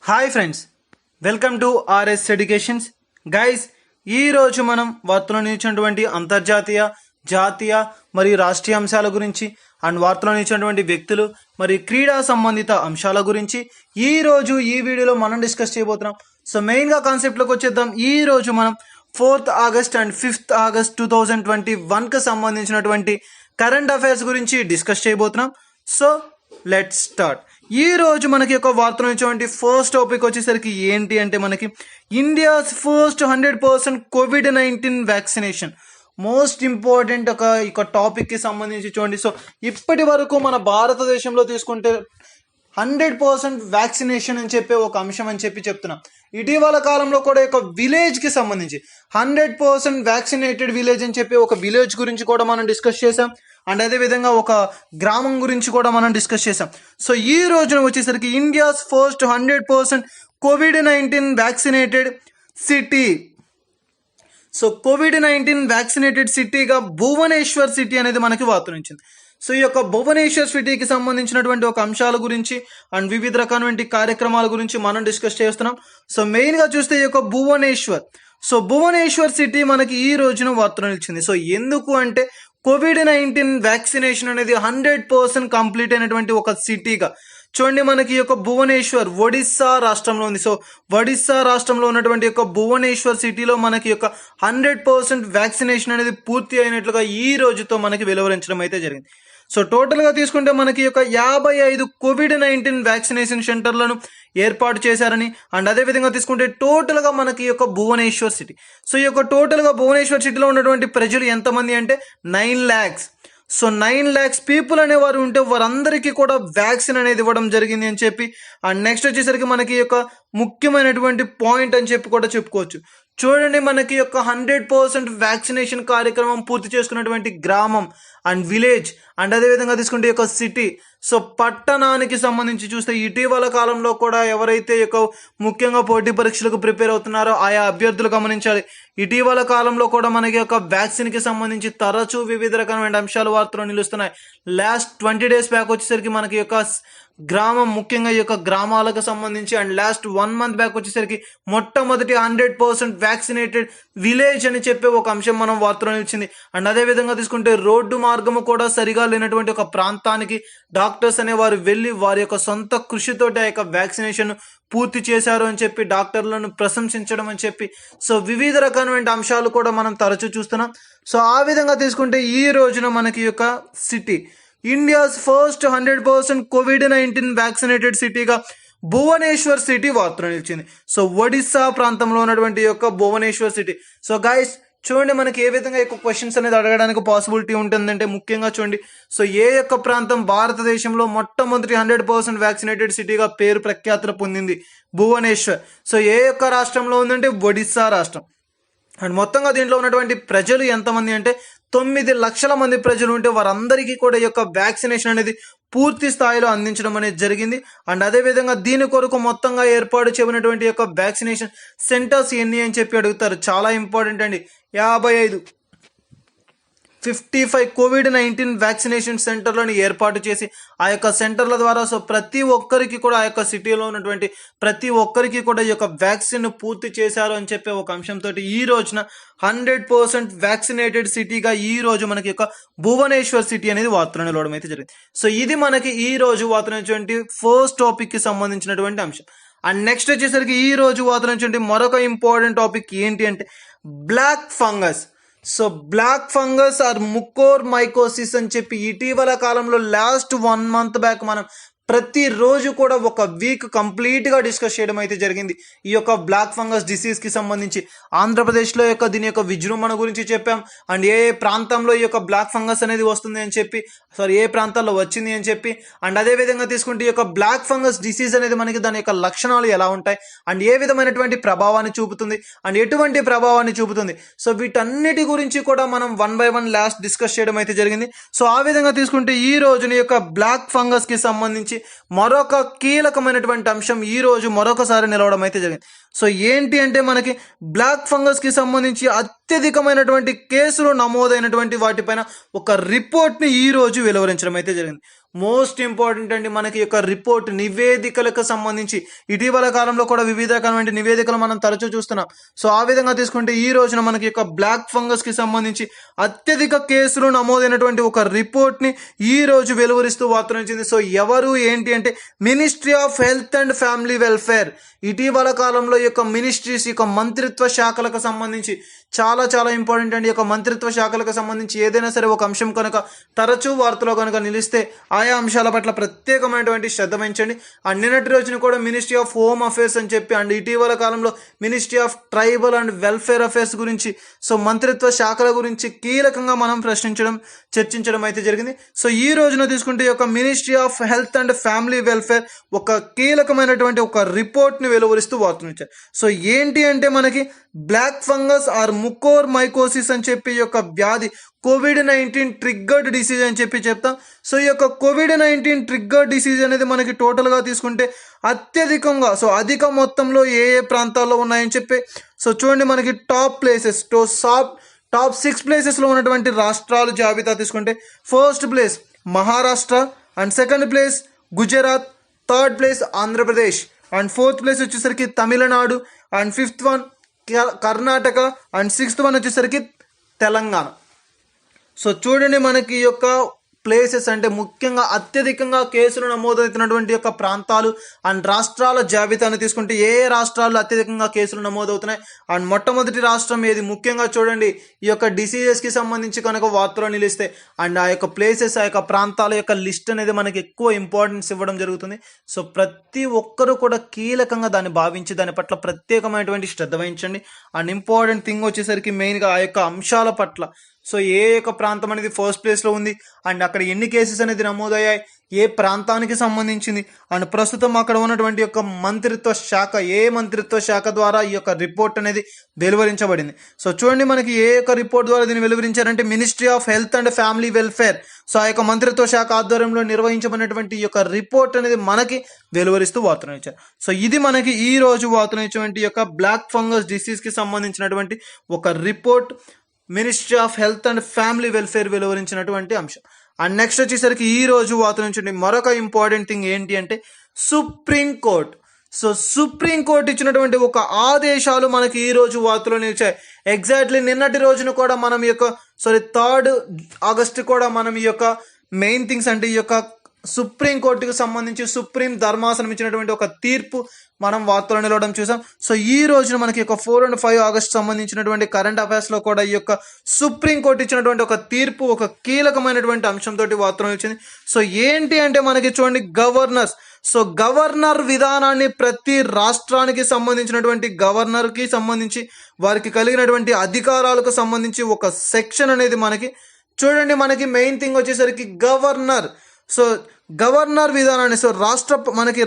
Hi friends, welcome to RS educations. Guys, ఈరోజు మనం వార్తలో నిలిచినటువంటి అంతర్జాతీయ, జాతీయ మరియు రాష్ట్రీయ అంశాల గురించి అండ్ వార్తలో నిలిచినటువంటి వ్యక్తులు మరియు క్రీడా సంబంధిత అంశాల గురించి ఈరోజు ఈ వీడియోలో మనం డిస్కస్ చేయబోతున్నాం. సో మెయిన్గా కాన్సెప్ట్లోకి వచ్చేద్దాం. ఈరోజు మనం 4th August and 5th August 2021కి సంబంధించినటువంటి కరెంట్ అఫైర్స్ గురించి డిస్కస్ చేయబోతున్నాం. So let's start. ఈ రోజు మనకి ఒక వార్తలు ఇచ్చేటువంటి ఫస్ట్ టాపిక్ వచ్చేసరికి ఏంటి అంటే మనకి India's first 100% COVID-19 vaccination. Most important ఒక టాపిక్ కి సంబంధించి చూడండి. సో ఇప్పటి వరకు మన భారతదేశంలో తీసుకుంటే 100% వ్యాక్సినేషన్ అని చెప్పే ఒక అంశం అని చెప్తున్నాం. ఇటీవల కాలంలో కూడా ఒక విలేజ్ కి సంబంధించి 100% వ్యాక్సినేటెడ్ విలేజ్ అని చెప్పి ఒక విలేజ్ గురించి కూడా మనం డిస్కస్ చేసాం. అండ్ అదేవిధంగా ఒక గ్రామం గురించి కూడా మనం డిస్కస్ చేసాం. సో ఈ రోజున వచ్చేసరికి India's first 100% COVID-19 vaccinated city. So COVID-19 vaccinated సిటీగా భువనేశ్వర్ సిటీ అనేది మనకి వార్తనించింది. సో ఈ యొక్క భువనేశ్వర్ సిటీకి సంబంధించినటువంటి ఒక అంశాల గురించి అండ్ వివిధ రకాలైన కార్యక్రమాల గురించి మనం డిస్కస్ చేస్తున్నాం. సో మెయిన్గా చూస్తే ఈ యొక్క భువనేశ్వర్ సిటీ మనకి ఈ రోజున వార్తలు నిలిచింది. సో ఎందుకు అంటే COVID-19 వ్యాక్సినేషన్ అనేది 100% కంప్లీట్ అయినటువంటి ఒక సిటీగా చూడండి. మనకి యొక్క భువనేశ్వర్ ఒడిస్సా రాష్ట్రంలో ఉంది. సో ఒడిస్సా రాష్ట్రంలో ఉన్నటువంటి యొక్క భువనేశ్వర్ సిటీలో మనకి యొక్క 100% వ్యాక్సినేషన్ అనేది పూర్తి అయినట్లుగా ఈ రోజుతో మనకి వెలువరించడం అయితే జరిగింది. సో టోటల్గా తీసుకుంటే మనకి యొక్క 55 COVID-19 వ్యాక్సినేషన్ సెంటర్లను ఏర్పాటు చేశారని అండ్ అదేవిధంగా తీసుకుంటే టోటల్గా మనకి యొక్క భువనేశ్వర్ సిటీ. సో ఈ యొక్క టోటల్గా భువనేశ్వర్ సిటీలో ఉన్నటువంటి ప్రజలు ఎంతమంది అంటే 9 lakhs. సో 9 lakhs పీపుల్ అనేవారు ఉంటే వారందరికీ కూడా వ్యాక్సిన్ అనేది ఇవ్వడం జరిగింది అని చెప్పి అండ్ నెక్స్ట్ వచ్చేసరికి మనకి యొక్క ముఖ్యమైనటువంటి పాయింట్ అని చెప్పి కూడా చెప్పుకోవచ్చు. చూడండి, మనకి యొక్క 100% వ్యాక్సినేషన్ కార్యక్రమం పూర్తి చేసుకున్నటువంటి గ్రామం అండ్ విలేజ్ అండ్ అదేవిధంగా తీసుకుంటే యొక్క సిటీ. సో పట్టణానికి సంబంధించి చూస్తే ఇటీవల కాలంలో కూడా ఎవరైతే యొక్క ముఖ్యంగా పోటీ పరీక్షలకు ప్రిపేర్ అవుతున్నారో ఆయా అభ్యర్థులు గమనించాలి. ఇటీవల కాలంలో కూడా మనకి యొక్క వ్యాక్సిన్కి సంబంధించి తరచూ వివిధ రకమైన అంశాలు వార్తలు నిలుస్తున్నాయి. లాస్ట్ 20 days బ్యాక్ వచ్చేసరికి మనకి యొక్క గ్రామం, ముఖ్యంగా ఈ యొక్క గ్రామాలకు సంబంధించి అండ్ లాస్ట్ 1 month బ్యాక్ వచ్చేసరికి మొట్టమొదటి 100% వ్యాక్సినేటెడ్ విలేజ్ అని చెప్పే ఒక అంశం మనం వార్తలో నిలిచింది. అండ్ అదేవిధంగా తీసుకుంటే రోడ్డు మార్గము కూడా సరిగా లేనటువంటి ఒక ప్రాంతానికి డాక్టర్స్ అనేవారు వెళ్ళి వారి యొక్క సొంత కృషితోటి ఆ యొక్క వ్యాక్సినేషన్ పూర్తి చేశారు అని చెప్పి డాక్టర్లను ప్రశంసించడం అని చెప్పి సో వివిధ రకమైన అంశాలు కూడా మనం తరచూ చూస్తున్నాం. సో ఆ విధంగా తీసుకుంటే ఈ రోజున మనకి యొక్క city India's first 100% COVID-19 vaccinated సిటీగా భువనేశ్వర్ సిటీ వార్తలు నిలిచింది. సో ఒడిస్సా ప్రాంతంలో ఉన్నటువంటి యొక్క భువనేశ్వర్ సిటీ. సో గైస్ చూడండి, మనకి ఏ విధంగా ఎక్కువ క్వశ్చన్స్ అనేది అడగడానికి పాసిబిలిటీ ఉంటుందంటే ముఖ్యంగా చూడండి. సో ఏ యొక్క ప్రాంతం భారతదేశంలో మొట్టమొదటి 100% వ్యాక్సినేటెడ్ సిటీగా పేరు ప్రఖ్యాతులు పొందింది? భువనేశ్వర్. సో ఏ యొక్క రాష్ట్రంలో ఉందంటే ఒడిస్సా రాష్ట్రం. అండ్ మొత్తంగా దీంట్లో ఉన్నటువంటి ప్రజలు ఎంతమంది అంటే 9 లక్షల మంది ప్రజలు ఉంటే వారందరికీ కూడా ఈ యొక్క వ్యాక్సినేషన్ అనేది పూర్తి స్థాయిలో అందించడం అనేది జరిగింది. అండ్ అదేవిధంగా దీని కొరకు మొత్తంగా ఏర్పాటు చేయబడినటువంటి యొక్క వ్యాక్సినేషన్ సెంటర్స్ ఎన్ని అని చెప్పి అడుగుతారు. చాలా ఇంపార్టెంట్ అండి. 55 COVID-19 వ్యాక్సినేషన్ సెంటర్లను ఏర్పాటు చేసి ఆ యొక్క సెంటర్ల ద్వారా సో ప్రతి ఒక్కరికి కూడా ఆ యొక్క సిటీలో ఉన్నటువంటి ప్రతి ఒక్కరికి కూడా ఈ యొక్క వ్యాక్సిన్ పూర్తి చేశారు అని చెప్పే ఒక అంశంతో ఈ రోజున 100% వ్యాక్సినేటెడ్ సిటీగా ఈ రోజు మనకి యొక్క భువనేశ్వర్ సిటీ అనేది వార్తలు నిలవడం అయితే జరిగింది. సో ఇది మనకి ఈ రోజు వార్తలు ఫస్ట్ టాపిక్ కి సంబంధించినటువంటి అంశం. అండ్ నెక్స్ట్ వచ్చేసరికి ఈ రోజు వార్తలు మరొక ఇంపార్టెంట్ టాపిక్ ఏంటి అంటే black fungus. So black fungus or mucormycosis అని చెప్పి ఇటీవల కాలంలో లాస్ట్ 1 month బ్యాక్ మనం ప్రతిరోజు కూడా ఒక వీక్ కంప్లీట్గా డిస్కస్ చేయడం అయితే జరిగింది. ఈ యొక్క బ్లాక్ ఫంగస్ డిసీజ్కి సంబంధించి ఆంధ్రప్రదేశ్లో యొక్క దీని యొక్క విజృంభణ గురించి చెప్పాం. అండ్ ఏ ప్రాంతంలో ఈ యొక్క బ్లాక్ ఫంగస్ అనేది వస్తుంది అని చెప్పి ఏ ప్రాంతాల్లో వచ్చింది అని చెప్పి అండ్ అదేవిధంగా తీసుకుంటే ఈ యొక్క బ్లాక్ ఫంగస్ డిసీజ్ అనేది మనకి దాని యొక్క లక్షణాలు ఎలా ఉంటాయి అండ్ ఏ విధమైనటువంటి ప్రభావాన్ని చూపుతుంది అండ్ ఎటువంటి ప్రభావాన్ని చూపుతుంది. సో వీటన్నిటి గురించి కూడా మనం 1 by 1 లాస్ట్ డిస్కస్ చేయడం అయితే జరిగింది. సో ఆ విధంగా తీసుకుంటే ఈ రోజున యొక్క బ్లాక్ ఫంగస్కి సంబంధించి మరొక కీలకమైనటువంటి అంశం ఈ రోజు మరొకసారి నిలవడం అయితే జరిగింది. సో ఏంటి అంటే మనకి బ్లాక్ ఫంగస్ కి సంబంధించి అత్యధికమైనటువంటి కేసులు నమోదైనటువంటి వాటిపైన ఒక రిపోర్ట్ ని ఈ రోజు వెలువరించడం అయితే జరిగింది. మోస్ట్ ఇంపార్టెంట్ అండి మనకి యొక్క రిపోర్ట్ నివేదికలకు సంబంధించి ఇటీవల కాలంలో కూడా వివిధ రకమైన నివేదికలు మనం తరచూ చూస్తున్నాం. సో ఆ విధంగా తీసుకుంటే ఈ రోజున మనకి యొక్క బ్లాక్ ఫంగస్ కి సంబంధించి అత్యధిక కేసులు నమోదైనటువంటి ఒక రిపోర్ట్ ని ఈ రోజు వెలువరిస్తూ వార్త వచ్చింది. సో ఎవరు ఏంటి అంటే ministry of health and family welfare. ఇటీవల కాలంలో ఈ యొక్క మినిస్ట్రీస్ యొక్క మంత్రిత్వ శాఖలకు సంబంధించి చాలా చాలా ఇంపార్టెంట్ అండి. యొక్క మంత్రిత్వ శాఖలకు సంబంధించి ఏదైనా సరే ఒక అంశం కనుక తరచూ వార్తలో కనుక నిలిస్తే ఆయా అంశాల పట్ల ప్రత్యేకమైనటువంటి శ్రద్ధ వహించండి. అండ్ నిన్నటి రోజున కూడా మినిస్ట్రీ ఆఫ్ హోమ్ అఫేర్స్ అని చెప్పి అండ్ ఇటీవల కాలంలో ministry of tribal and welfare affairs గురించి సో మంత్రిత్వ శాఖల గురించి కీలకంగా మనం చర్చించడం అయితే జరిగింది. సో ఈ రోజున తీసుకుంటే ఈ యొక్క ministry of health and family welfare ఒక కీలకమైనటువంటి ఒక రిపోర్ట్ని వెలువరిస్తూ వార్తనిచ్చారు. సో ఏంటి అంటే మనకి బ్లాక్ ఫంగస్ ఆర్ ముకోర్ మైకోసిస్ అని చెప్పి ఈ యొక్క వ్యాధి COVID-19 ట్రిగ్గర్డ్ డిసీజ్ అని చెప్పి చెప్తాం. సో ఈ యొక్క COVID-19 ట్రిగ్గర్డ్ డిసీజ్ అనేది మనకి టోటల్గా తీసుకుంటే అత్యధికంగా సో అధిక మొత్తంలో ఏ ప్రాంతాల్లో ఉన్నాయని చెప్పి సో చూడండి మనకి టాప్ 6 ప్లేసెస్లో ఉన్నటువంటి రాష్ట్రాలు జాబితా తీసుకుంటే first place Maharashtra and second place Gujarat, third place Andhra Pradesh and fourth place వచ్చేసరికి Tamil Nadu and fifth one Karnataka and sixth one వచ్చేసరికి తెలంగాణ. సో చూడండి మనకి ఈ యొక్క ప్లేసెస్ అంటే ముఖ్యంగా అత్యధికంగా కేసులు నమోదవుతున్నటువంటి యొక్క ప్రాంతాలు అండ్ రాష్ట్రాల జాబితాను తీసుకుంటే ఏ రాష్ట్రాల్లో అత్యధికంగా కేసులు నమోదవుతున్నాయి అండ్ మొట్టమొదటి రాష్ట్రం ఏది ముఖ్యంగా చూడండి ఈ యొక్క డిసీజెస్కి సంబంధించి కనుక వార్తలో నిలిస్తే అండ్ ఆ యొక్క ప్లేసెస్ ఆ యొక్క ప్రాంతాల యొక్క లిస్ట్ అనేది మనకి ఎక్కువ ఇంపార్టెన్స్ ఇవ్వడం జరుగుతుంది. సో ప్రతి ఒక్కరూ కూడా కీలకంగా దాన్ని భావించి దాని పట్ల ప్రత్యేకమైనటువంటి శ్రద్ధ వహించండి. అండ్ ఇంపార్టెంట్ థింగ్ వచ్చేసరికి మెయిన్గా ఆ యొక్క అంశాల పట్ల సో ఏ యొక్క ప్రాంతం అనేది ఫస్ట్ ప్లేస్లో ఉంది అండ్ అక్కడ ఎన్ని కేసెస్ అనేది నమోదయ్యాయి, ఏ ప్రాంతానికి సంబంధించింది అండ్ ప్రస్తుతం అక్కడ ఉన్నటువంటి యొక్క మంత్రిత్వ శాఖ ద్వారా ఈ యొక్క రిపోర్ట్ అనేది వెలువరించబడింది. సో చూడండి మనకి ఏ యొక్క రిపోర్ట్ ద్వారా దీన్ని వెలువరించారంటే ministry of health and family welfare. So ఆ యొక్క మంత్రిత్వ శాఖ ఆధ్వర్యంలో నిర్వహించబడినటువంటి ఈ యొక్క రిపోర్ట్ అనేది మనకి వెలువరిస్తూ వార్తను ఇచ్చారు. సో ఇది మనకి ఈ రోజు వార్తను ఇచ్చేటువంటి యొక్క బ్లాక్ ఫంగస్ డిసీజ్కి సంబంధించినటువంటి ఒక report ministry of health and family welfare వెలువరించినటువంటి అంశం. అండ్ నెక్స్ట్ వచ్చేసరికి ఈ రోజు వార్త నుంచి మరొక ఇంపార్టెంట్ థింగ్ ఏంటి అంటే సుప్రీంకోర్టు. సో సుప్రీంకోర్టు ఇచ్చినటువంటి ఒక ఆదేశాలు మనకి ఈ రోజు వార్తలో నిలిచాయి. ఎగ్జాక్ట్లీ నిన్నటి రోజున కూడా మనం ఈ యొక్క 3 ఆగస్టు కూడా మనం ఈ యొక్క మెయిన్ థింగ్స్ అంటే ఈ యొక్క సుప్రీంకోర్టుకు సంబంధించి సుప్రీం ధర్మాసనం ఇచ్చినటువంటి ఒక తీర్పు మనం వార్తలో నిలవడం చూసాం. సో ఈ రోజున మనకి ఒక 4 and 5 ఆగస్టు సంబంధించినటువంటి కరెంట్ అఫైర్స్లో కూడా ఈ యొక్క సుప్రీంకోర్టు ఇచ్చినటువంటి ఒక తీర్పు ఒక కీలకమైనటువంటి అంశంతో వార్తలో వచ్చింది. సో ఏంటి అంటే మనకి చూడండి గవర్నర్స్. సో గవర్నర్ విధానాన్ని ప్రతి రాష్ట్రానికి సంబంధించినటువంటి గవర్నర్కి సంబంధించి వారికి కలిగినటువంటి అధికారాలకు సంబంధించి ఒక సెక్షన్ అనేది మనకి చూడండి మనకి మెయిన్ థింగ్ వచ్చేసరికి గవర్నర్. సో గవర్నర్ విధానాన్ని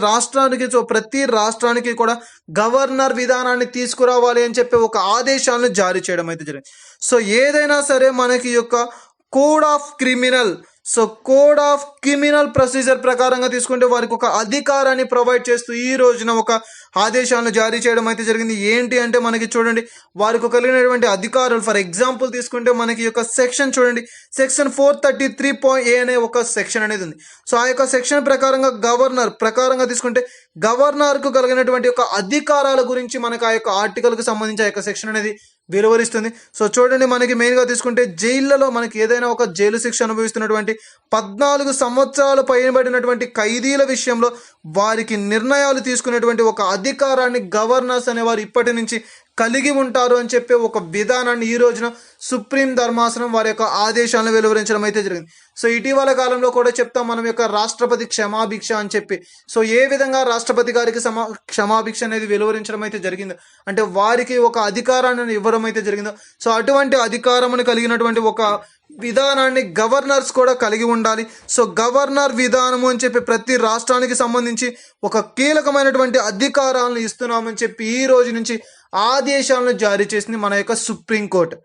రాష్ట్రానికి ప్రతి రాష్ట్రానికి కూడా గవర్నర్ విధానాన్ని తీసుకురావాలి అని చెప్పి ఒక ఆదేశాలను జారీ చేయడం అయితే జరిగింది. సో ఏదైనా సరే మనకి యొక్క కోడ్ ఆఫ్ క్రిమినల్ ప్రొసీజర్ ప్రకారంగా తీసుకుంటే వారికి ఒక అధికారాన్ని ప్రొవైడ్ చేస్తూ ఈ రోజున ఒక ఆదేశాలను జారీ చేయడం అయితే జరిగింది. ఏంటి అంటే మనకి చూడండి వారికి కలిగినటువంటి అధికారులు ఫర్ ఎగ్జాంపుల్ తీసుకుంటే మనకి యొక్క సెక్షన్ చూడండి సెక్షన్ 433.A అనే ఒక సెక్షన్ అనేది ఉంది. సో ఆ యొక్క సెక్షన్ ప్రకారంగా తీసుకుంటే గవర్నర్కు కలిగినటువంటి యొక్క అధికారాల గురించి మనకు ఆ యొక్క ఆర్టికల్కి సంబంధించి ఆ యొక్క సెక్షన్ అనేది వెలువరిస్తుంది. సో చూడండి మనకి మెయిన్గా తీసుకుంటే జైళ్లలో మనకి ఏదైనా ఒక జైలు శిక్ష అనుభవిస్తున్నటువంటి 14 సంవత్సరాలు పైబడినటువంటి ఖైదీల విషయంలో వారికి నిర్ణయాలు తీసుకునేటువంటి ఒక అధికారాన్ని గవర్నర్స్ అనేవారు ఇప్పటి నుంచి కలిగి ఉంటారు అని చెప్పి ఒక విధానాన్ని ఈ రోజున సుప్రీం ధర్మాసనం వారి యొక్క ఆదేశాలను వెలువరించడం అయితే జరిగింది. సో ఇటీవల కాలంలో కూడా చెప్తాం మనం యొక్క రాష్ట్రపతి క్షమాభిక్ష అని చెప్పి. సో ఏ విధంగా రాష్ట్రపతి గారికి క్షమాభిక్ష అనేది వెలువరించడం అయితే జరిగిందో అంటే వారికి ఒక అధికారాన్ని ఇవ్వడం అయితే జరిగిందో సో అటువంటి అధికారమును కలిగినటువంటి ఒక విధానాన్ని గవర్నర్స్ కూడా కలిగి ఉండాలి. సో గవర్నర్ విధానము అని చెప్పి ప్రతి రాష్ట్రానికి సంబంధించి ఒక కీలకమైనటువంటి అధికారాలను ఇస్తున్నామని చెప్పి ఈ రోజు నుంచి ఆదేశాలను జారీ చేసింది మన యొక్క సుప్రీంకోర్టు.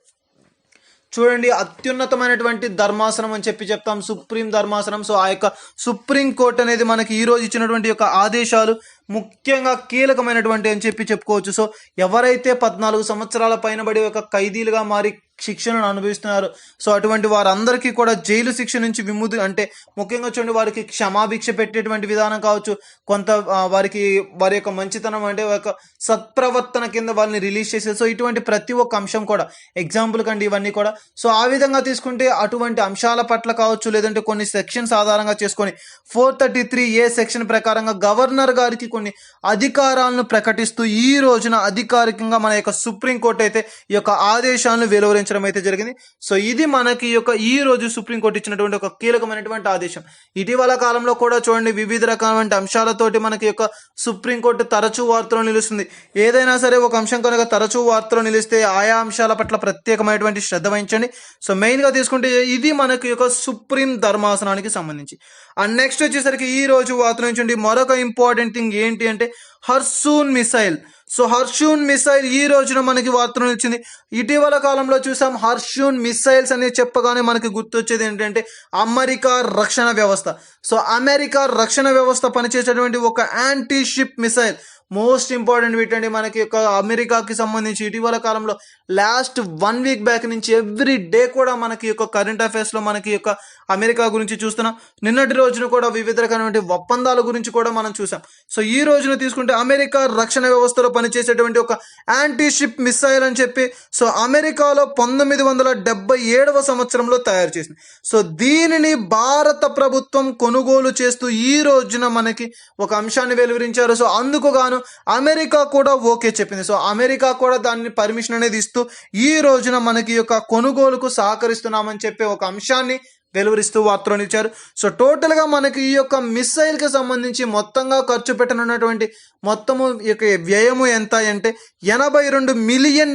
చూడండి అత్యున్నతమైనటువంటి ధర్మాసనం అని చెప్పి చెప్తాం సుప్రీం ధర్మాసనం. సో ఆ యొక్క సుప్రీంకోర్టు అనేది మనకి ఈ రోజు ఇచ్చినటువంటి యొక్క ఆదేశాలు ముఖ్యంగా కీలకమైనటువంటి అని చెప్పి చెప్పుకోవచ్చు. సో ఎవరైతే 14 సంవత్సరాల పైన బడి ఒక ఖైదీలుగా మారి శిక్షలను అనుభవిస్తున్నారు. సో అటువంటి వారందరికీ కూడా జైలు శిక్ష నుంచి విముక్తి అంటే ముఖ్యంగా చూడండి వారికి క్షమాభిక్ష పెట్టేటువంటి విధానం కావచ్చు, కొంత వారికి వారి యొక్క మంచితనం అంటే ఒక సత్ప్రవర్తన కింద వాళ్ళని రిలీజ్ చేసేది. సో ఇటువంటి ప్రతి ఒక్క అంశం కూడా ఎగ్జాంపుల్ కండి ఇవన్నీ కూడా. సో ఆ విధంగా తీసుకుంటే అటువంటి అంశాల పట్ల కావచ్చు, లేదంటే కొన్ని సెక్షన్స్ ఆధారంగా చేసుకొని 433A సెక్షన్ ప్రకారంగా గవర్నర్ గారికి కొన్ని అధికారాలను ప్రకటిస్తూ ఈ రోజున అధికారికంగా మన యొక్క సుప్రీంకోర్టు అయితే ఈ యొక్క ఆదేశాలను వెలువరించడం అయితే జరిగింది. సో ఇది మనకి ఈ రోజు సుప్రీంకోర్టు ఇచ్చినటువంటి ఒక కీలకమైనటువంటి ఆదేశం. ఇటీవల కాలంలో కూడా చూడండి వివిధ రకమైన అంశాలతోటి మనకి యొక్క సుప్రీంకోర్టు తరచూ వార్తలో నిలుస్తుంది. ఏదైనా సరే ఒక అంశం కనుక తరచూ వార్తలో నిలిస్తే ఆయా అంశాల పట్ల ప్రత్యేకమైనటువంటి శ్రద్ధ వహించండి. సో మెయిన్గా తీసుకుంటే ఇది మనకి యొక్క సుప్రీం ధర్మాసనానికి సంబంధించి. అండ్ నెక్స్ట్ వచ్చేసరికి ఈ రోజు వార్తల నుంచి మరొక ఇంపార్టెంట్ థింగ్ ఏంటి అంటే హర్సూన్ మిసైల్. సో హర్షూన్ మిసైల్ ఈ రోజున మనకి వార్తలు వచ్చింది. ఇటీవల కాలంలో చూసాం హర్షూన్ మిసైల్స్ అనేది చెప్పగానే మనకి గుర్తొచ్చేది ఏంటంటే అమెరికా రక్షణ వ్యవస్థ. సో అమెరికా రక్షణ వ్యవస్థ పనిచేసేటువంటి ఒక anti ship missile most important వీటండి మనకి యొక్క అమెరికాకి సంబంధించి ఇటీవల కాలంలో లాస్ట్ 1 వీక్ బ్యాక్ నుంచి ఎవ్రీ డే కూడా మనకి యొక్క కరెంట్ అఫైర్స్లో మనకి యొక్క అమెరికా గురించి చూస్తున్నాం. నిన్నటి రోజున కూడా వివిధ రకమైన ఒప్పందాల గురించి కూడా మనం చూసాం. సో ఈ రోజున తీసుకుంటే అమెరికా రక్షణ వ్యవస్థలో పనిచేసేటువంటి ఒక యాంటీ షిప్ మిసైల్ అని చెప్పి సో అమెరికాలో 1977వ సంవత్సరంలో తయారు చేసింది. సో దీనిని భారత ప్రభుత్వం కొనుగోలు చేస్తూ ఈ రోజున మనకి ఒక అంశాన్ని వెలువరించారు. సో అందుకు గాను అమెరికా కూడా ఓకే చెప్పింది. సో అమెరికా కూడా దాన్ని పర్మిషన్ అనేది ఇస్తూ ఈ రోజున మనకి యొక్క కొనుగోలుకు సహకరిస్తున్నామని చెప్పి ఒక అంశాన్ని వెలువరిస్తూ వార్తలు ఇచ్చారు. సో టోటల్గా మనకి ఈ యొక్క మిసైల్కి సంబంధించి మొత్తంగా ఖర్చు పెట్టనున్నటువంటి మొత్తము యొక్క వ్యయము ఎంత అంటే $82 మిలియన్.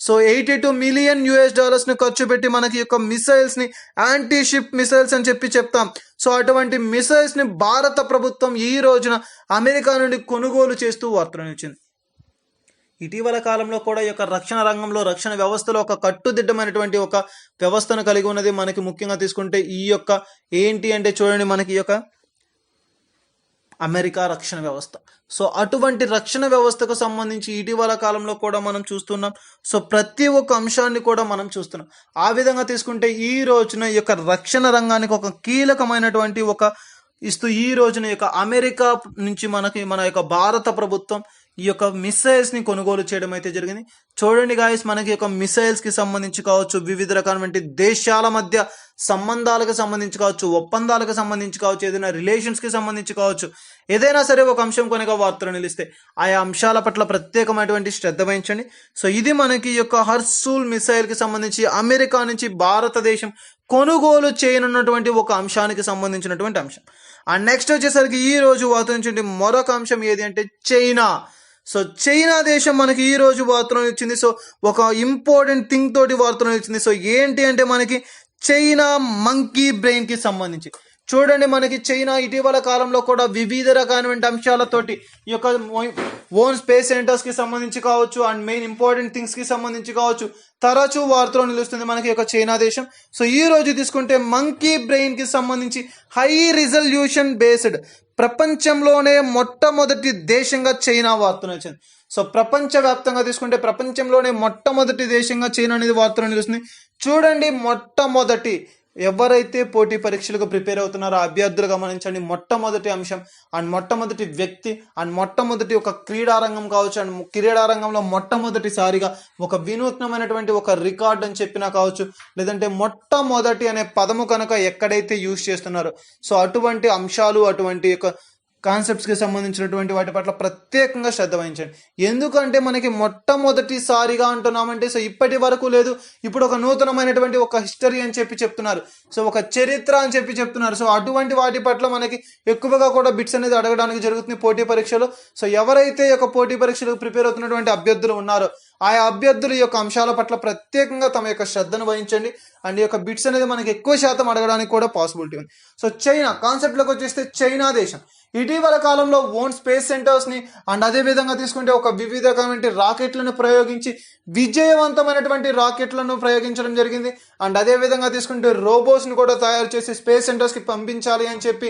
సో $82 మిలియన్ ఖర్చు పెట్టి మనకి యొక్క మిసైల్స్ని యాంటీ షిప్ మిసైల్స్ అని చెప్పి చెప్తాం. సో అటువంటి మిసైల్స్ని భారత ప్రభుత్వం ఈ రోజున అమెరికా నుండి కొనుగోలు చేస్తూ వార్తలు ఇచ్చింది. ఇటీవల కాలంలో కూడా ఈ యొక్క రక్షణ రంగంలో రక్షణ వ్యవస్థలో ఒక కట్టుదిట్టమైనటువంటి ఒక వ్యవస్థను కలిగి ఉన్నది. మనకి ముఖ్యంగా తీసుకుంటే ఈ యొక్క ఏంటి అంటే చూడండి మనకి ఈ యొక్క అమెరికా రక్షణ వ్యవస్థ. సో అటువంటి రక్షణ వ్యవస్థకు సంబంధించి ఇటీవల కాలంలో కూడా మనం చూస్తున్నాం. సో ప్రతి ఒక్క అంశాన్ని కూడా మనం చూస్తున్నాం. ఆ విధంగా తీసుకుంటే ఈ రోజున ఈ యొక్క రక్షణ రంగానికి ఒక కీలకమైనటువంటి ఒక ఇస్తూ ఈ రోజున యొక్క అమెరికా నుంచి మన యొక్క భారత ప్రభుత్వం ఈ యొక్క మిసైల్స్ని కొనుగోలు చేయడం అయితే జరిగింది. చూడండి గాయస్ మనకి యొక్క మిసైల్స్కి సంబంధించి కావచ్చు, వివిధ రకాలైన దేశాల మధ్య సంబంధాలకు సంబంధించి కావచ్చు, ఒప్పందాలకు సంబంధించి కావచ్చు, ఏదైనా రిలేషన్స్కి సంబంధించి కావచ్చు, ఏదైనా సరే ఒక అంశం కొనగా వార్తలు నిలిస్తే ఆయా అంశాల పట్ల ప్రత్యేకమైనటువంటి శ్రద్ధ వహించండి. సో ఇది మనకి యొక్క హర్సూల్ మిసైల్కి సంబంధించి అమెరికా నుంచి భారతదేశం కొనుగోలు చేయనున్నటువంటి ఒక అంశానికి సంబంధించినటువంటి అంశం. అండ్ నెక్స్ట్ వచ్చేసరికి ఈ రోజు వార్తలు మరొక అంశం ఏది అంటే చైనా. సో చైనా దేశం మనకి ఈ రోజు వార్తలు ఇచ్చింది. సో ఒక ఇంపార్టెంట్ థింగ్ తోటి వార్తలు ఇచ్చింది. సో ఏంటి అంటే మనకి చైనా మంకీ బ్రెయిన్కి సంబంధించి చూడండి మనకి చైనా ఇటీవల కాలంలో కూడా వివిధ రకాలైన అంశాలతోటి ఈ యొక్క ఓన్ స్పేస్ సెంటర్స్కి సంబంధించి కావచ్చు అండ్ మెయిన్ ఇంపార్టెంట్ థింగ్స్కి సంబంధించి కావచ్చు తరచూ వార్తలో నిలుస్తుంది మనకి యొక్క చైనా దేశం. సో ఈ రోజు తీసుకుంటే మంకీ బ్రెయిన్కి సంబంధించి హై రిజల్యూషన్ బేస్డ్ ప్రపంచంలోనే మొట్టమొదటి దేశంగా చైనా వార్తలు వచ్చింది. సో ప్రపంచవ్యాప్తంగా తీసుకుంటే ప్రపంచంలోనే మొట్టమొదటి దేశంగా చైనా అనేది వార్తలు నిలుస్తుంది. చూడండి మొట్టమొదటి ఎవరైతే పోటీ పరీక్షలకు ప్రిపేర్ అవుతున్నారో అభ్యర్థులు గమనించండి, మొట్టమొదటి అంశం అండ్ మొట్టమొదటి వ్యక్తి అండ్ మొట్టమొదటి ఒక క్రీడారంగం కావచ్చు అండ్ క్రీడారంగంలో మొట్టమొదటిసారిగా ఒక వినూత్నమైనటువంటి ఒక రికార్డ్ అని చెప్పినా కావచ్చు, లేదంటే మొట్టమొదటి అనే పదము కనుక ఎక్కడైతే యూజ్ చేస్తున్నారో సో అటువంటి అంశాలు అటువంటి యొక్క కాన్సెప్ట్స్కి సంబంధించినటువంటి వాటి పట్ల ప్రత్యేకంగా శ్రద్ధ వహించండి. ఎందుకంటే మనకి మొట్టమొదటిసారిగా అంటున్నామంటే సో ఇప్పటి వరకు లేదు, ఇప్పుడు ఒక నూతనమైనటువంటి ఒక హిస్టరీ అని చెప్పి చెప్తున్నారు, సో ఒక చరిత్ర అని చెప్పి చెప్తున్నారు. సో అటువంటి వాటి పట్ల మనకి ఎక్కువగా కూడా బిట్స్ అనేది అడగడానికి జరుగుతుంది పోటీ పరీక్షలో. సో ఎవరైతే యొక్క పోటీ పరీక్షలకు ప్రిపేర్ అవుతున్నటువంటి అభ్యర్థులు ఉన్నారో ఆయా అభ్యర్థులు యొక్క అంశాల పట్ల ప్రత్యేకంగా తమ యొక్క శ్రద్ధను వహించండి అండ్ ఈ యొక్క బిట్స్ అనేది మనకి ఎక్కువ శాతం అడగడానికి కూడా పాసిబిలిటీ ఉంది. సో చైనా కాన్సెప్ట్లోకి వచ్చేస్తే చైనా దేశం ఇటీవల కాలంలో ఓన్ స్పేస్ సెంటర్స్ని అండ్ అదేవిధంగా తీసుకుంటే ఒక వివిధ రకమైన రాకెట్లను ప్రయోగించి విజయవంతమైనటువంటి రాకెట్లను ప్రయోగించడం జరిగింది. అండ్ అదేవిధంగా తీసుకుంటే రోబోట్స్ని కూడా తయారు చేసి స్పేస్ సెంటర్స్కి పంపించాలి అని చెప్పి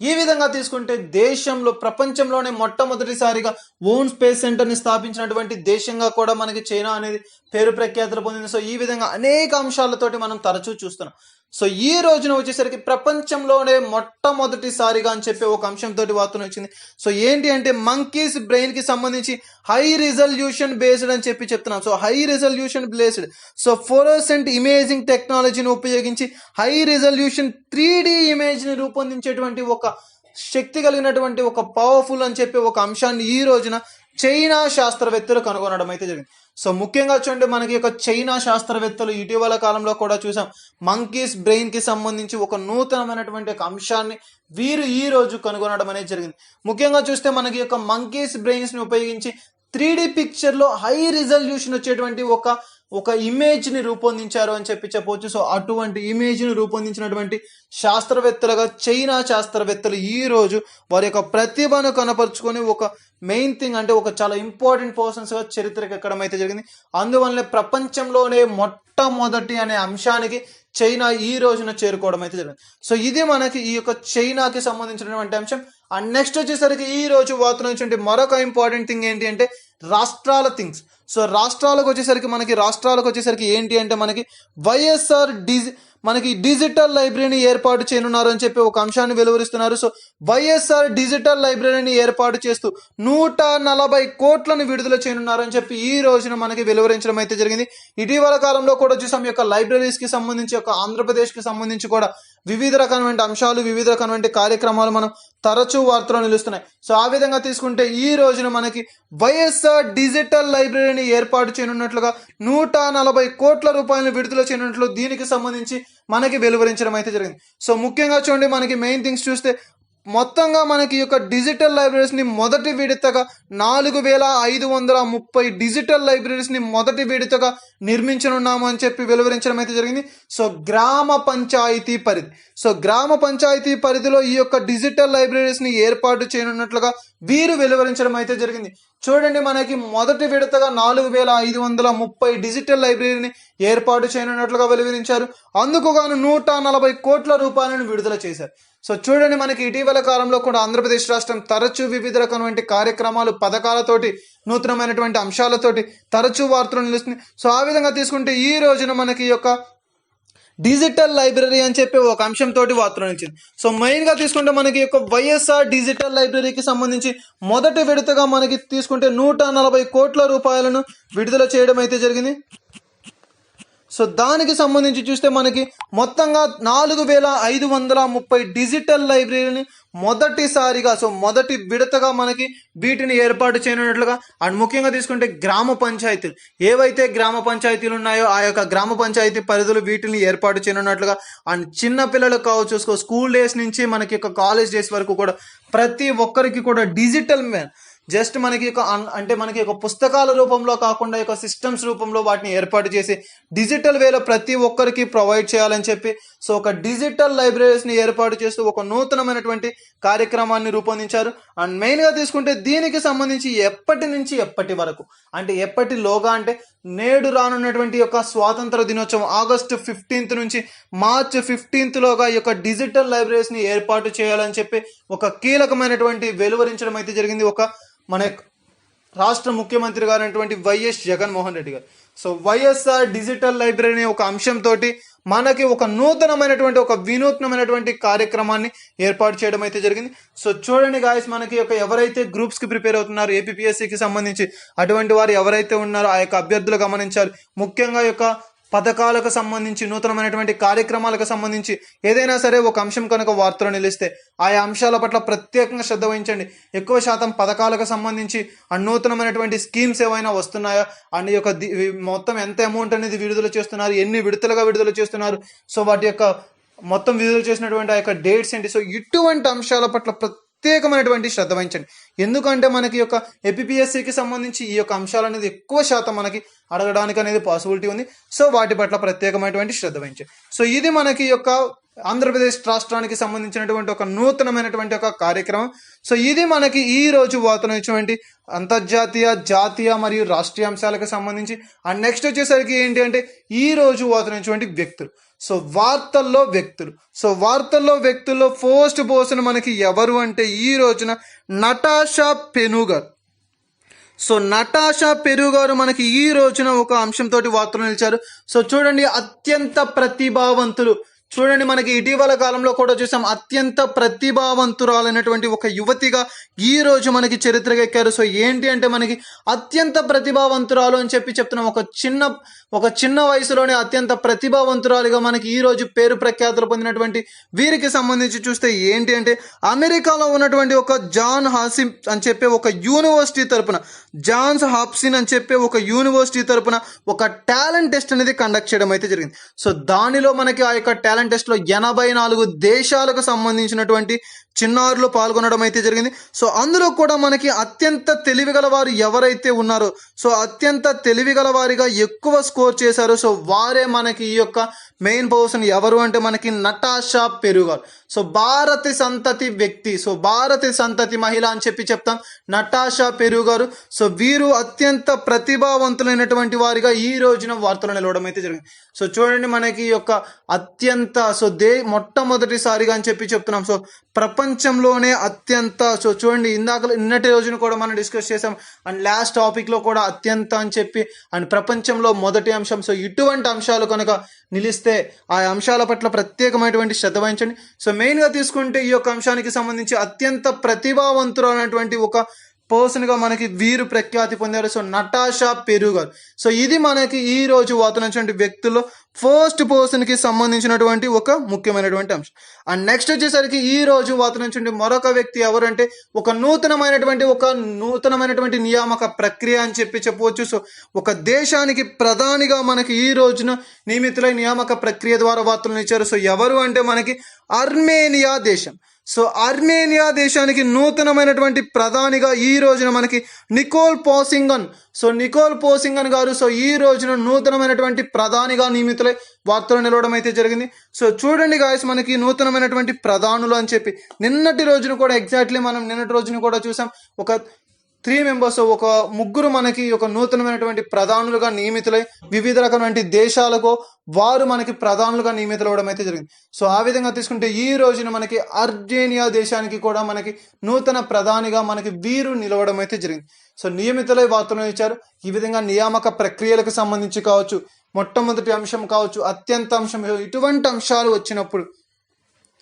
ఈ విధంగా తీసుకుంటే దేశంలో ప్రపంచంలోనే మొట్టమొదటిసారిగా ఓన్ స్పేస్ సెంటర్ ని స్థాపించినటువంటి దేశంగా కూడా మనకి చైనా అనేది పేరు ప్రఖ్యాతులు పొందింది. సో ఈ విధంగా అనేక అంశాలతోటి మనం తరచూ చూస్తున్నాం. సో ఈ రోజున వచ్చేసరికి ప్రపంచంలోనే మొట్టమొదటిసారిగా అని చెప్పి ఒక అంశంతో వార్త వచ్చింది. సో ఏంటి అంటే మంకీస్ బ్రెయిన్ కి సంబంధించి హై రిజల్యూషన్ బేస్డ్ అని చెప్పి చెప్తున్నాం. So high resolution based, so fluorescent imaging టెక్నాలజీని ఉపయోగించి హై రిజల్యూషన్ 3D ఇమేజ్ ని రూపొందించేటువంటి ఒక శక్తి కలిగినటువంటి ఒక పవర్ఫుల్ అని చెప్పి ఒక అంశాన్ని ఈ రోజున చైనా శాస్త్రవేత్తలు కనుగొనడం అయితే జరిగింది. సో ముఖ్యంగా చూడండి, మనకి యొక్క చైనా శాస్త్రవేత్తలు ఇటీవల కాలంలో కూడా చూసాం, మంకీస్ బ్రెయిన్ కి సంబంధించి ఒక నూతనమైనటువంటి ఒక అంశాన్ని వీరు ఈ రోజు కనుగొనడం అనేది జరిగింది. ముఖ్యంగా చూస్తే మనకి యొక్క మంకీస్ బ్రెయిన్స్ ని ఉపయోగించి 3D పిక్చర్ లో హై రిజల్యూషన్ వచ్చేటువంటి ఒక ఇమేజ్ ని రూపొందించారు అని చెప్పి చెప్పవచ్చు. సో అటువంటి ఇమేజ్ ని రూపొందించినటువంటి శాస్త్రవేత్తలుగా చైనా శాస్త్రవేత్తలు ఈ రోజు వారి యొక్క ప్రతిభను కనపరుచుకొని ఒక మెయిన్ థింగ్ అంటే ఒక చాలా ఇంపార్టెంట్ పర్సన్స్ గా చరిత్రకు ఎక్కడం అయితే జరిగింది. అందువల్లనే ప్రపంచంలోనే మొట్టమొదటి అనే అంశానికి చైనా ఈ రోజున చేరుకోవడం అయితే జరిగింది. సో ఇది మనకి ఈ యొక్క చైనాకి సంబంధించినటువంటి అంశం. అండ్ నెక్స్ట్ వచ్చేసరికి ఈ రోజు వార్తలు నుంచి మరొక ఇంపార్టెంట్ థింగ్ ఏంటి అంటే రాష్ట్రాల థింగ్స్. సో రాష్ట్రాలకు వచ్చేసరికి ఏంటి అంటే మనకి వైఎస్ఆర్ మనకి డిజిటల్ లైబ్రరీని ఏర్పాటు చేయనున్నారు అని చెప్పి ఒక అంశాన్ని వెలువరిస్తున్నారు. సో వైఎస్ఆర్ డిజిటల్ లైబ్రరీని ఏర్పాటు చేస్తూ 140 కోట్లను విడుదల చేయనున్నారు అని చెప్పి ఈ రోజున మనకి వెలువరించడం అయితే జరిగింది. ఇటీవల కాలంలో కూడా చూసాం, యొక్క లైబ్రరీస్ కి సంబంధించి ఒక ఆంధ్రప్రదేశ్ కి సంబంధించి కూడా వివిధ రకమైన అంశాలు, వివిధ రకమైన కార్యక్రమాలు మనం తరచూ వార్తలో నిలుస్తున్నాయి. సో ఆ విధంగా తీసుకుంటే ఈ రోజున మనకి వైఎస్ఆర్ డిజిటల్ లైబ్రరీని ఏర్పాటు చేయనున్నట్లుగా 140 కోట్ల రూపాయలను విడుదల చేయనున్నట్లు దీనికి సంబంధించి మనకి వెలువరించడం అయితే జరిగింది. సో ముఖ్యంగా చూడండి, మనకి మెయిన్ థింగ్స్ చూస్తే మొత్తంగా మనకి యొక్క డిజిటల్ లైబ్రరీస్ ని మొదటి విడతగా 4530 డిజిటల్ లైబ్రరీస్ ని మొదటి విడతగా నిర్మించనున్నాము అని చెప్పి వెలువరించడం అయితే జరిగింది. సో గ్రామ పంచాయతీ పరిధిలో ఈ యొక్క డిజిటల్ లైబ్రరీస్ ని ఏర్పాటు చేయనున్నట్లుగా వీరు వెలువరించడం అయితే జరిగింది. చూడండి, మనకి మొదటి విడతగా 4530 డిజిటల్ లైబ్రరీని ఏర్పాటు చేయనున్నట్లుగా వెలువరించారు. అందుకు గాను 140 కోట్ల రూపాయలను విడుదల చేశారు. సో చూడండి, మనకి ఇటీవల కాలంలో కూడా ఆంధ్రప్రదేశ్ రాష్ట్రం తరచూ వివిధ రకమైన కార్యక్రమాలు, పథకాలతోటి, నూతనమైనటువంటి అంశాలతోటి తరచూ వార్తలు నిలుస్తుంది. సో ఆ విధంగా తీసుకుంటే ఈ రోజున మనకి యొక్క డిజిటల్ లైబ్రరీ అని చెప్పి ఒక అంశంతో వార్తలు నిలిచింది. సో మెయిన్ గా తీసుకుంటే మనకి యొక్క వైఎస్ఆర్ డిజిటల్ లైబ్రరీకి సంబంధించి మొదటి విడతగా మనకి తీసుకుంటే 140 కోట్ల రూపాయలను విడుదల చేయడం అయితే జరిగింది. సో దానికి సంబంధించి చూస్తే మనకి మొత్తంగా 4530 డిజిటల్ లైబ్రరీని మొదటిసారిగా, సో మొదటి విడతగా మనకి వీటిని ఏర్పాటు చేయనున్నట్లుగా, అండ్ ముఖ్యంగా తీసుకుంటే ఏవైతే గ్రామ పంచాయతీలు ఉన్నాయో ఆ యొక్క గ్రామ పంచాయతీ పరిధులు వీటిని ఏర్పాటు చేయనున్నట్లుగా, అండ్ చిన్న పిల్లలకు కావచ్చు, స్కూల్ డేస్ నుంచి మనకి యొక్క కాలేజ్ డేస్ వరకు కూడా ప్రతి ఒక్కరికి కూడా డిజిటల్ జస్ట్ మనకి మనకి ఒక పుస్తకాల రూపంలో కాకుండా ఒక సిస్టమ్స్ రూపంలో వాటిని ఏర్పాటు చేసి డిజిటల్ వేలో ప్రతి ఒక్కరికి ప్రొవైడ్ చేయాలని చెప్పి సో ఒక డిజిటల్ లైబ్రరీస్ ని ఏర్పాటు చేస్తూ ఒక నూతనమైనటువంటి కార్యక్రమాన్ని రూపొందించారు. అండ్ మెయిన్ గా తీసుకుంటే దీనికి సంబంధించి ఎప్పటి నుంచి ఎప్పటి వరకు ఎప్పటిలోగా నేడు రానున్నటువంటి యొక్క స్వాతంత్ర దినోత్సవం ఆగస్టు 15 నుంచి మార్చ్ 15 లోగా ఈ యొక్క డిజిటల్ లైబ్రరీస్ ని ఏర్పాటు చేయాలని చెప్పి ఒక కీలకమైనటువంటి వెలువరించడం అయితే జరిగింది మన రాష్ట్ర ముఖ్యమంత్రి గారైనటువంటి వైఎస్ జగన్మోహన్ రెడ్డి గారు. సో వైఎస్ఆర్ డిజిటల్ లైబ్రరీ ఒక అంశంతో మనకి ఒక నూతనమైనటువంటి ఒక వినూత్నమైనటువంటి కార్యక్రమాన్ని ఏర్పాటు చేయడం అయితే జరిగింది. సో చూడండి గాయస్, మనకి ఎవరైతే గ్రూప్స్ కి ప్రిపేర్ అవుతున్నారో ఏపీఎస్సికి సంబంధించి అటువంటి వారు ఎవరైతే ఉన్నారో ఆ యొక్క అభ్యర్థులు గమనించాలి. ముఖ్యంగా యొక్క పథకాలకు సంబంధించి, నూతనమైనటువంటి కార్యక్రమాలకు సంబంధించి ఏదైనా సరే ఒక అంశం కనుక వార్తలు నిలిస్తే ఆయా అంశాల పట్ల ప్రత్యేకంగా శ్రద్ధ వహించండి. ఎక్కువ శాతం పథకాలకు సంబంధించి నూతనమైనటువంటి స్కీమ్స్ ఏవైనా వస్తున్నాయా అండ్ యొక్క మొత్తం ఎంత అమౌంట్ అనేది విడుదల చేస్తున్నారు, ఎన్ని విడతలుగా విడుదల చేస్తున్నారు, సో వాటి యొక్క మొత్తం విడుదల చేసినటువంటి ఆ యొక్క డేట్స్ ఏంటి, సో ఇటువంటి అంశాల పట్ల ప్రత్యేకమైనటువంటి శ్రద్ధ వహించండి. ఎందుకంటే మనకి యొక్క ఏపీఎస్సికి సంబంధించి ఈ యొక్క అంశాలు అనేది ఎక్కువ శాతం మనకి అడగడానికి అనేది పాసిబిలిటీ ఉంది. సో వాటి పట్ల ప్రత్యేకమైనటువంటి శ్రద్ధ వహించండి. సో ఇది మనకి యొక్క ఆంధ్రప్రదేశ్ రాష్ట్రానికి సంబంధించినటువంటి ఒక నూతనమైనటువంటి ఒక కార్యక్రమం. సో ఇది మనకి ఈ రోజు వార్తనటువంటి అంతర్జాతీయ, జాతీయ మరియు రాష్ట్రీయ అంశాలకు సంబంధించి. అండ్ నెక్స్ట్ వచ్చేసరికి ఏంటి అంటే ఈ రోజు వార్తనటువంటి వ్యక్తులు. సో వార్తల్లో వ్యక్తుల్లో ఫస్ట్ పర్సన్ మనకి ఎవరు అంటే ఈ రోజున నటాషా పెనుగర్. సో నటాషా పెరుగు గారు మనకి ఈ రోజున ఒక అంశంతో వార్తలు నిలిచారు. సో చూడండి, అత్యంత ప్రతిభావంతులు. చూడండి, మనకి ఇటీవల కాలంలో కూడా చూసాం, అత్యంత ప్రతిభావంతురాలైనటువంటి ఒక యువతిగా ఈ రోజు మనకి చరిత్రగా ఎక్కారు. సో ఏంటి అంటే మనకి అత్యంత ప్రతిభావంతురాలు అని చెప్తున్నాం. ఒక చిన్న వయసులోనే అత్యంత ప్రతిభావంతురాలుగా మనకి ఈ రోజు పేరు ప్రఖ్యాతులు పొందినటువంటి వీరికి సంబంధించి చూస్తే ఏంటి అంటే, అమెరికాలో ఉన్నటువంటి ఒక జాన్ హాసిమ్ అని చెప్పే ఒక యూనివర్సిటీ తరపున, జాన్స్ హాప్సిన్ అని చెప్పే ఒక యూనివర్సిటీ తరపున ఒక టాలెంట్ టెస్ట్ అనేది కండక్ట్ చేయడం అయితే జరిగింది. సో దానిలో మనకి ఆ యొక్క టాలెంట్ టెస్ట్లో 84 దేశాలకు సంబంధించినటువంటి చిన్నారులు పాల్గొనడం అయితే జరిగింది. సో అందులో కూడా మనకి అత్యంత తెలివిగల వారు ఎవరైతే ఉన్నారో, సో అత్యంత తెలివిగల వారిగా ఎక్కువ స్కోర్ చేశారో, సో వారే మనకి ఈ యొక్క మెయిన్ పర్సన్. ఎవరు అంటే మనకి నటాషా పెరుగు గారు. సో భారత సంతతి వ్యక్తి, సో భారత సంతతి మహిళ అని చెప్తాం నటాషా పెరుగు గారు. సో వీరు అత్యంత ప్రతిభావంతులైనటువంటి వారిగా ఈ రోజున వార్తలు నిలవడం అయితే జరిగింది. సో చూడండి, మనకి ఈ యొక్క అత్యంత మొట్టమొదటిసారిగా అని చెప్తున్నాం. సో ప్రపంచంలోనే అత్యంత, సో చూడండి, నిన్నటి రోజున కూడా మనం డిస్కస్ చేసాం అండ్ లాస్ట్ టాపిక్లో కూడా అత్యంత అని చెప్పి అండ్ ప్రపంచంలో మొదటి అంశం. సో ఇటువంటి అంశాలు కనుక నిలిస్తే ఆ అంశాల పట్ల ప్రత్యేకమైనటువంటి శ్రద్ధ వహించండి. సో మెయిన్గా తీసుకుంటే ఈ యొక్క అంశానికి సంబంధించి అత్యంత ప్రతిభావంతులైనటువంటి ఒక పర్సన్గా మనకి వీరు ప్రఖ్యాతి పొందారు. సో నటాషా పెరుగు గారు. సో ఇది మనకి ఈ రోజు వార్తనటువంటి వ్యక్తుల్లో ఫస్ట్ పర్సన్కి సంబంధించినటువంటి ఒక ముఖ్యమైనటువంటి అంశం. అండ్ నెక్స్ట్ వచ్చేసరికి ఈ రోజు వార్తనటువంటి మరొక వ్యక్తి ఎవరంటే ఒక నూతనమైనటువంటి నియామక ప్రక్రియ అని చెప్పవచ్చు. సో ఒక దేశానికి ప్రధానిగా మనకి ఈ రోజున నియమితులై నియామక ప్రక్రియ ద్వారా వార్తలను ఇచ్చారు. సో ఎవరు అంటే మనకి అర్మేనియా దేశం. సో అర్మేనియా దేశానికి నూతనమైనటువంటి ప్రధానిగా ఈ రోజున మనకి నికోల్ పాసింగన్ గారు సో ఈ రోజున నూతనమైనటువంటి ప్రధానిగా నియమితులై వార్తలు నిలవడం అయితే జరిగింది. సో చూడండి గాయస్, మనకి నూతనమైనటువంటి ప్రధానులు అని చెప్పి నిన్నటి రోజున కూడా చూసాం. ఒక 3 మెంబర్స్, ఒక ముగ్గురు మనకి ఒక నూతనమైనటువంటి ప్రధానులుగా నియమితులై వివిధ రకమైన దేశాలకు వారు మనకి ప్రధానులుగా నియమితులవడం అయితే జరిగింది. సో ఆ విధంగా తీసుకుంటే ఈ రోజున మనకి అర్జేనియా దేశానికి కూడా మనకి నూతన ప్రధానిగా మనకి వీరు నిలవడం అయితే జరిగింది. సో నియమితులై వార్తలు ఇచ్చారు. ఈ విధంగా నియామక ప్రక్రియలకు సంబంధించి కావచ్చు, మొట్టమొదటి అంశం కావచ్చు, అత్యంత అంశం, ఇటువంటి అంశాలు వచ్చినప్పుడు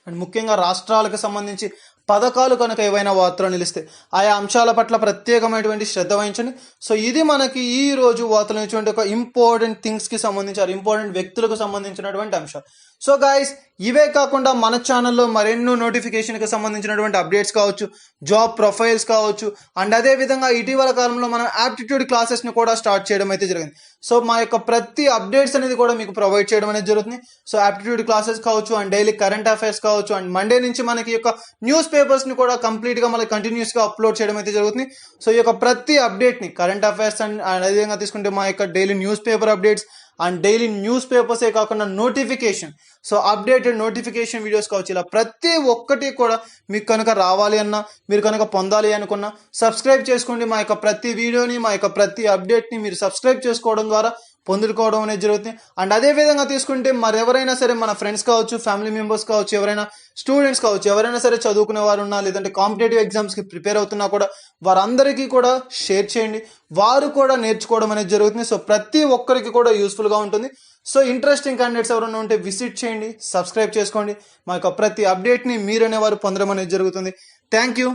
అండ్ ముఖ్యంగా రాష్ట్రాలకు సంబంధించి పథకాలు కనుక ఏవైనా వార్తలు నిలిస్తే ఆయా అంశాల పట్ల ప్రత్యేకమైనటువంటి శ్రద్ధ వహించండి. సో ఇది మనకి ఈ రోజు వార్తలు ఇచ్చినటువంటి ఒక ఇంపార్టెంట్ థింగ్స్కి సంబంధించి ఇంపార్టెంట్ వ్యక్తులకు సంబంధించినటువంటి అంశాలు. సో గాయస్, ఇవే కాకుండా మన ఛానల్లో మరెన్నో నోటిఫికేషన్కి సంబంధించినటువంటి అప్డేట్స్ కావచ్చు, జాబ్ ప్రొఫైల్స్ కావచ్చు, అండ్ అదేవిధంగా ఇటీవల కాలంలో మనం యాప్టిట్యూడ్ క్లాసెస్ని కూడా స్టార్ట్ చేయడం అయితే జరిగింది. సో మా యొక్క ప్రతి అప్డేట్స్ అనేది కూడా మీకు ప్రొవైడ్ చేయడం అనేది జరుగుతుంది. సో యాప్టిట్యూడ్ క్లాసెస్ కావచ్చు, అండ్ డైలీ కరెంట్ అఫైర్స్ కావచ్చు, అండ్ మండే నుంచి మనకి యొక్క న్యూస్ పేపర్స్ని కూడా కంప్లీట్గా మనకి కంటిన్యూస్గా అప్లోడ్ చేయడం అయితే జరుగుతుంది. సో ఈ యొక్క ప్రతి అప్డేట్ని, కరెంట్ అఫైర్స్ అండ్ అదేవిధంగా తీసుకుంటే మా యొక్క daily news paper updates and daily news పేపర్సే కాకుండా notification, so updated notification videos కావచ్చు, ఇలా ప్రతి ఒక్కటి కూడా మీకు కనుక రావాలి అన్నా, మీరు కనుక పొందాలి అనుకున్నా సబ్స్క్రైబ్ చేసుకోండి. మా యొక్క ప్రతి వీడియోని, మా యొక్క ప్రతి అప్డేట్ని మీరు సబ్స్క్రైబ్ చేసుకోవడం ద్వారా పొందుకోవడం అనేది జరుగుతుంది. అండ్ అదేవిధంగా తీసుకుంటే మరెవరైనా సరే, మన ఫ్రెండ్స్ కావచ్చు, ఫ్యామిలీ మెంబర్స్ కావచ్చు, ఎవరైనా స్టూడెంట్స్ కావచ్చు, ఎవరైనా సరే చదువుకునే వారు ఉన్నా, లేదంటే కాంపిటేటివ్ ఎగ్జామ్స్కి ప్రిపేర్ అవుతున్నా కూడా వారందరికీ కూడా షేర్ చేయండి. వారు కూడా నేర్చుకోవడం అనేది జరుగుతుంది. సో ప్రతి ఒక్కరికి కూడా యూస్ఫుల్గా ఉంటుంది. సో ఇంట్రెస్టింగ్ క్యాండిడేట్స్ ఎవరైనా ఉంటే విజిట్ చేయండి, సబ్స్క్రైబ్ చేసుకోండి. మా యొక్క ప్రతి అప్డేట్ని మీరనేవారు పొందడం అనేది జరుగుతుంది. Thank you.